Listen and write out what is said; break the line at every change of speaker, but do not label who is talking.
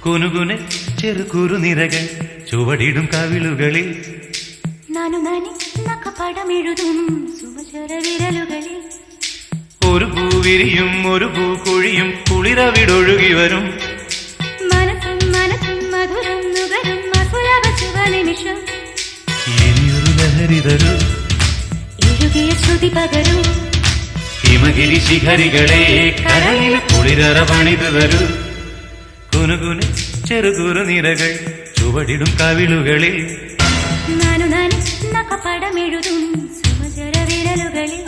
കുനുകുനെ ചെറുകുറു നിരകൾ ചുവടിടും കവിളുകളിൽ
നാനു നാനി നഖപടമെഴുതും സുമചര വിരലുകളിൽ
ഒരു പൂവിരിയും ഒരു പൂക്കൊഴിയും കുളിരവിടൊഴുകി വരും
മനസ്സും മനസ്സും മധുരം നുകരും മധുരവ ശുഭനിമിഷം
ഇനിയൊരു ലഹരി തരൂ
ഇഴുകിയ ശ്രുതി പകരൂ
ഹിമഗിരി ശിഖരികളെ കരളിൽ കുളിരറ പണിതു തരൂ കുനുകുനെ ചെറുകുറു നിരകൾ ചുവടിടും കവിളുകളിൽ
നാനു നാനി നഖപടമെഴുതും സുമചര വിരലുകളിൽ